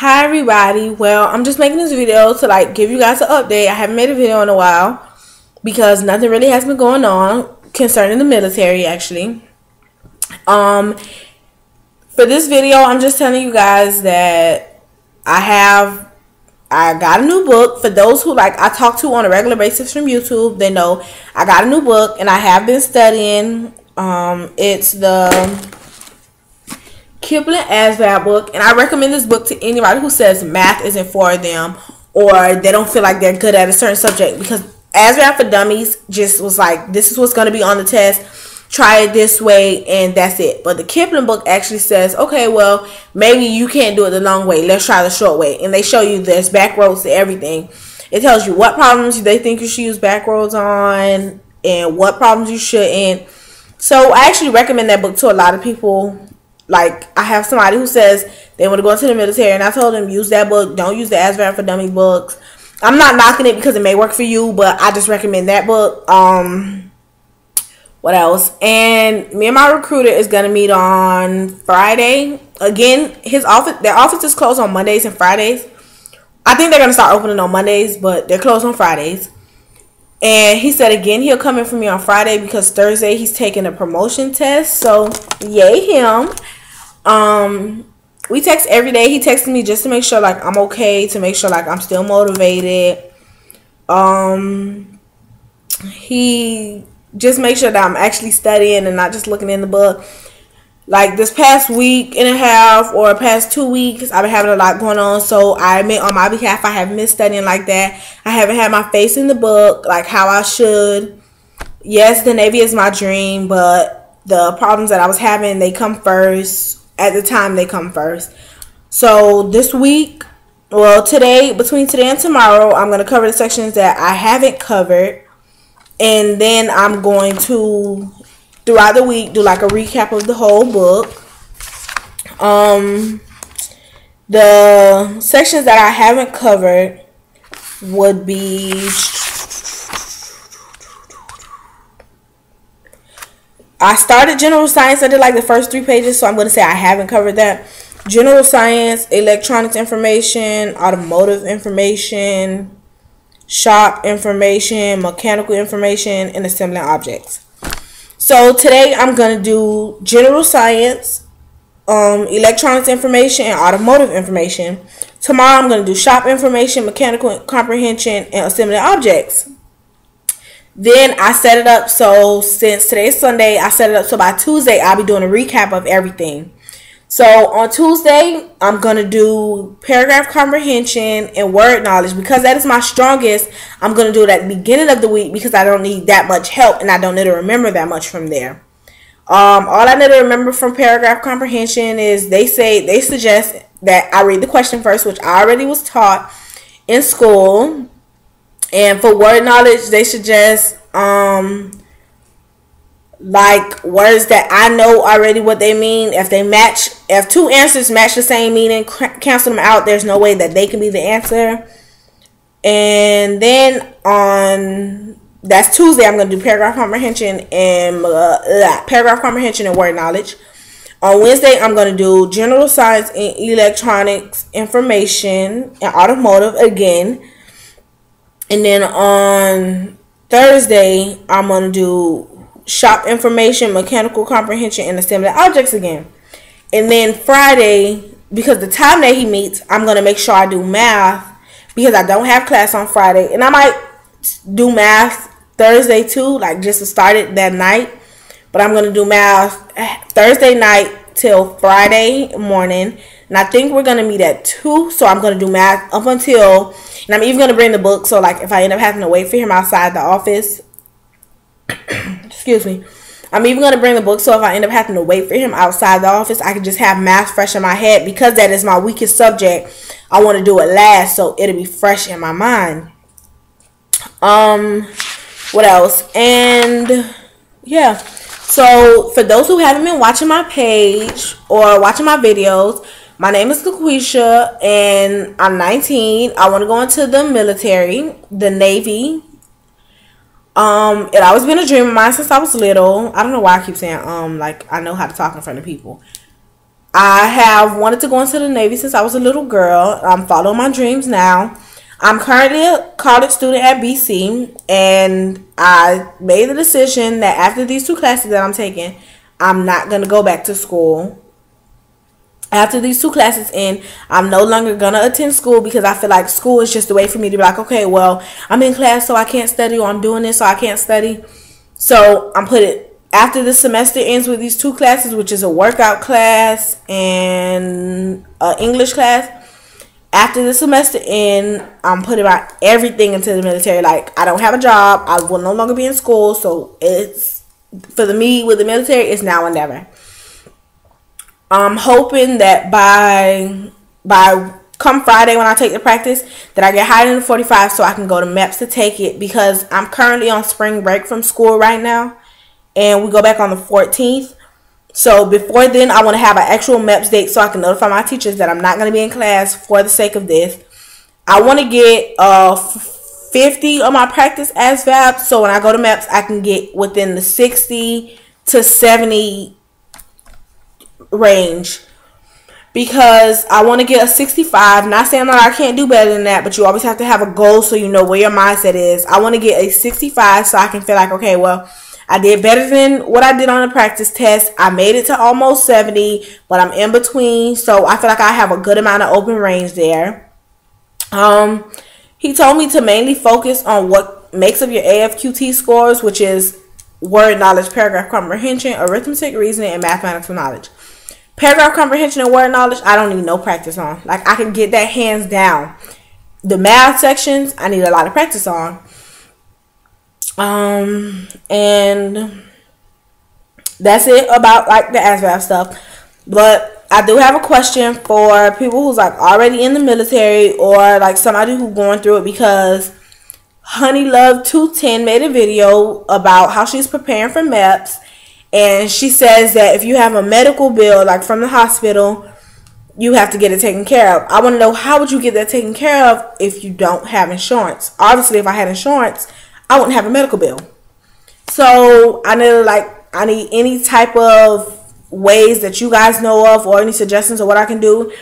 Hi everybody. Well, I'm just making this video to like give you guys an update. I haven't made a video in a while because nothing really has been going on concerning the military actually. For this video, I'm just telling you guys that I got a new book. For those who like I talk to on a regular basis from YouTube, they know I got a new book and I have been studying. It's the Kipling ASVAB book, and I recommend this book to anybody who says math isn't for them or they don't feel like they're good at a certain subject, because ASVAB for Dummies just was like, this is what's going to be on the test, try it this way and that's it. But the Kipling book actually says, okay, well, maybe you can't do it the long way, let's try the short way. And they show you there's back roads to everything. It tells you what problems they think you should use back roads on and what problems you shouldn't. So I actually recommend that book to a lot of people. Like, I have somebody who says they want to go into the military, and I told them use that book. Don't use the ASVAB for Dummies books. I'm not knocking it because it may work for you, but I just recommend that book. What else? And me and my recruiter is gonna meet on Friday. Again, their office is closed on Mondays and Fridays. I think they're gonna start opening on Mondays, but they're closed on Fridays. And he said again he'll come in for me on Friday because Thursday he's taking a promotion test. So yay him. We text every day. He texted me just to make sure like I'm okay, to make sure like I'm still motivated. He just makes sure that I'm actually studying and not just looking in the book. Like this past week and a half or past 2 weeks, I've been having a lot going on. So I admit on my behalf, I haven't been studying like that. I haven't had my face in the book like how I should. Yes, the Navy is my dream, but the problems that I was having, they come first. At the time, they come first. So this week, well, between today and tomorrow, I'm going to cover the sections that I haven't covered. And then I'm going to, throughout the week, do like a recap of the whole book. The sections that I haven't covered would be, I started general science. I did like the first 3 pages, so I'm going to say I haven't covered that. General science, electronics information, automotive information, shop information, mechanical information, and assembling objects. So today I'm going to do general science, electronics information, and automotive information. Tomorrow I'm going to do shop information, mechanical comprehension, and assembling objects. Then I set it up so since today's Sunday, I set it up so by Tuesday I'll be doing a recap of everything. So on Tuesday, I'm going to do paragraph comprehension and word knowledge. Because that is my strongest, I'm going to do it at the beginning of the week because I don't need that much help and I don't need to remember that much from there. All I need to remember from paragraph comprehension is they suggest that I read the question first, which I already was taught in school. And for word knowledge, they suggest like words that I know already what they mean. If 2 answers match the same meaning, cancel them out. There's no way that they can be the answer. And then that's Tuesday, I'm going to do paragraph comprehension and word knowledge. On Wednesday, I'm going to do general science and electronics information and automotive again. And then on Thursday, I'm going to do shop information, mechanical comprehension, and assembly objects again. And then Friday, because the time that he meets, I'm going to make sure I do math because I don't have class on Friday. And I might do math Thursday too, like just to start it that night. But I'm going to do math Thursday night till Friday morning. And I think we're going to meet at 2. So I'm going to do math up until, and I'm even going to bring the book. So like if I end up having to wait for him outside the office, excuse me, I'm even going to bring the book. So if I end up having to wait for him outside the office, I can just have math fresh in my head. Because that is my weakest subject, I want to do it last so it'll be fresh in my mind. What else? And yeah. So for those who haven't been watching my page or watching my videos, my name is LaQuisha and I'm 19. I want to go into the military, the Navy. It always been a dream of mine since I was little. I don't know why I keep saying like I know how to talk in front of people. I have wanted to go into the Navy since I was a little girl. I'm following my dreams now. I'm currently a college student at BC, and I made the decision that after these 2 classes that I'm taking, I'm not going to go back to school. After these 2 classes end, I'm no longer going to attend school because I feel like school is just a way for me to be like, okay, well, I'm in class so I can't study, or I'm doing this so I can't study. So I'm putting, after the semester ends with these 2 classes, which is a workout class and an English class, after the semester end, I'm putting my everything into the military. Like, I don't have a job. I will no longer be in school. So it's, for me with the military, it's now or never. I'm hoping that by come Friday when I take the practice, that I get hired in the 45 so I can go to MEPS to take it, because I'm currently on spring break from school right now, and we go back on the 14th. So before then, I want to have an actual MEPS date so I can notify my teachers that I'm not going to be in class for the sake of this. I want to get 50 of my practice ASVAB, so when I go to MEPS, I can get within the 60 to 70 range, because I want to get a 65. Not saying that I can't do better than that, but you always have to have a goal so you know where your mindset is. I want to get a 65 so I can feel like, okay, well, I did better than what I did on the practice test. I made it to almost 70, but I'm in between, so I feel like I have a good amount of open range there. He told me to mainly focus on what makes up your AFQT scores, which is word knowledge, paragraph comprehension, arithmetic, reasoning, and mathematical knowledge. Paragraph comprehension and word knowledge, I don't need no practice on. Like, I can get that hands down. The math sections, I need a lot of practice on. And that's it about, like, the ASVAB stuff. But I do have a question for people who's, like, already in the military, or, like, somebody who's going through it, because Honey Love 210 made a video about how she's preparing for MEPS. And she says that if you have a medical bill, like from the hospital, you have to get it taken care of. I want to know, how would you get that taken care of if you don't have insurance? Obviously, if I had insurance, I wouldn't have a medical bill. So I need any type of ways that you guys know of, or any suggestions of what I can do.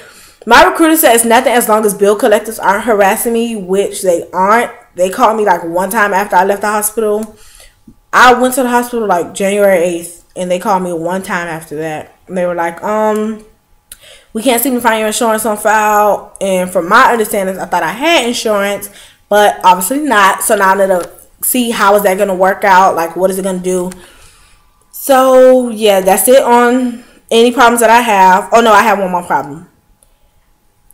My recruiter says nothing as long as bill collectors aren't harassing me, which they aren't. They called me like one time after I left the hospital. I went to the hospital like January 8th. And they called me one time after that. And they were like, we can't seem to find your insurance on file. And from my understanding, I thought I had insurance, but obviously not. So now I'm going to see how is that going to work out. Like, what is it going to do? So, yeah, that's it on any problems that I have. Oh, no, I have one more problem.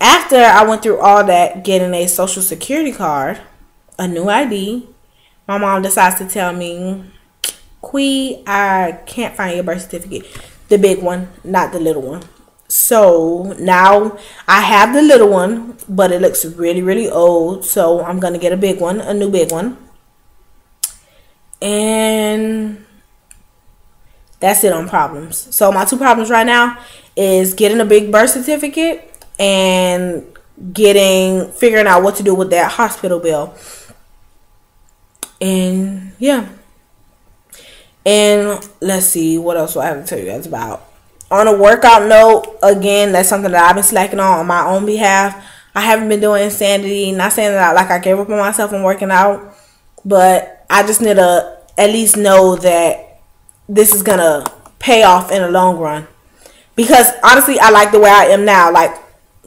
After I went through all that, getting a social security card, a new ID, my mom decides to tell me, Quee, I can't find your birth certificate. The big one, not the little one. So now I have the little one, but it looks really, really old. So I'm going to get a big one, a new big one. And that's it on problems. So my 2 problems right now is getting a big birth certificate and figuring out what to do with that hospital bill. And yeah. And let's see, what else do I have to tell you guys about? On a workout note, again, that's something that I've been slacking on my own behalf. I haven't been doing Insanity. Not saying that I gave up on myself and working out, but I just need to at least know that this is going to pay off in the long run. Because honestly, I like the way I am now. Like,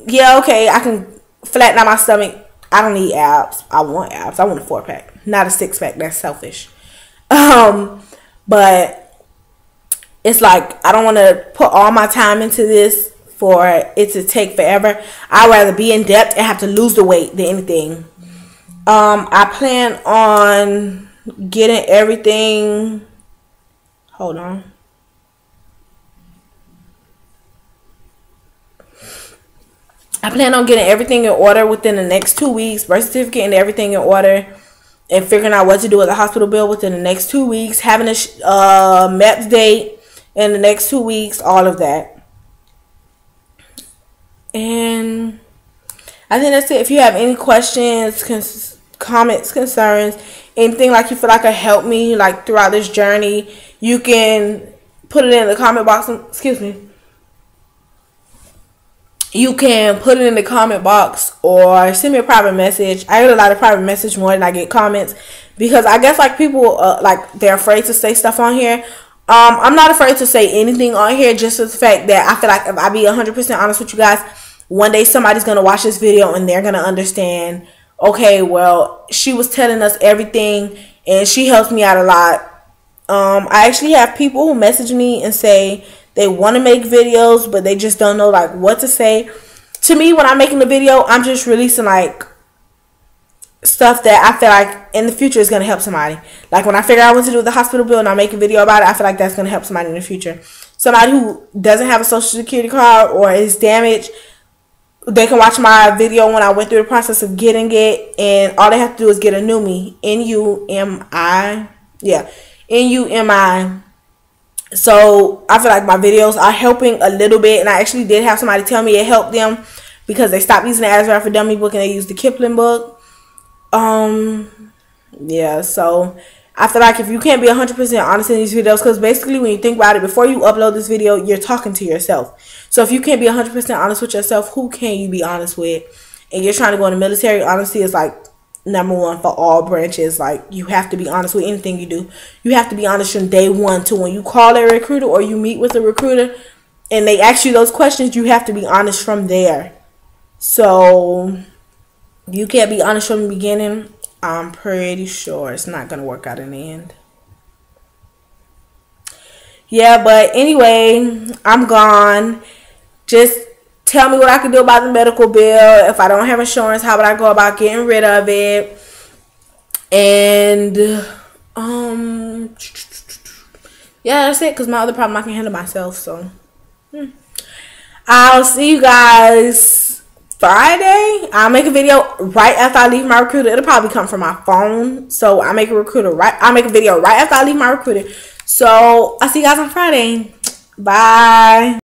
yeah, okay, I can flatten out my stomach. I don't need abs. I want abs. I want a 4-pack, not a 6-pack. That's selfish. But it's like, I don't want to put all my time into this for it to take forever. I'd rather be in depth and have to lose the weight than anything. I plan on getting everything. Hold on. I plan on getting everything in order within the next 2 weeks. Birth certificate and everything in order. And figuring out what to do with the hospital bill within the next 2 weeks. Having a MEPS date in the next 2 weeks. All of that. And I think that's it. If you have any questions, comments, concerns, anything like you feel like could help me like throughout this journey, you can put it in the comment box. Excuse me. you can put it in the comment box or send me a private message. I get a lot of private message more than I get comments, because I guess like people like they're afraid to say stuff on here. I'm not afraid to say anything on here, just for the fact that I feel like if I be 100% honest with you guys, one day somebody's gonna watch this video and they're gonna understand, okay, well, she was telling us everything and she helps me out a lot. I actually have people who message me and say they want to make videos, but they just don't know like what to say. To me, when I'm making a video, I'm just releasing like stuff that I feel like in the future is going to help somebody. Like when I figure out what to do with the hospital bill and I make a video about it, I feel like that's going to help somebody in the future. Somebody who doesn't have a social security card or is damaged, they can watch my video when I went through the process of getting it, and all they have to do is get a NUMI, N-U-M-I, yeah, N-U-M-I. So I feel like my videos are helping a little bit, and I actually did have somebody tell me it helped them because they stopped using the Azrael for Dummy book and they used the Kipling book. Yeah, so I feel like if you can't be 100% honest in these videos, because basically when you think about it, before you upload this video, you're talking to yourself. So if you can't be 100% honest with yourself, who can you be honest with? And you're trying to go in the military, honesty is like #1 for all branches. Like, you have to be honest with anything you do. You have to be honest from day one to when you call a recruiter or you meet with a recruiter and they ask you those questions. You have to be honest from there. So if you can't be honest from the beginning, I'm pretty sure it's not gonna work out in the end. Yeah, but anyway, I'm gone. Just tell me what I can do about the medical bill. If I don't have insurance, how would I go about getting rid of it? And yeah, that's it, because my other problem I can handle myself. So I'll see you guys Friday. I'll make a video right after I leave my recruiter. It'll probably come from my phone. So I'll make a video right after I leave my recruiter. So I'll see you guys on Friday. Bye.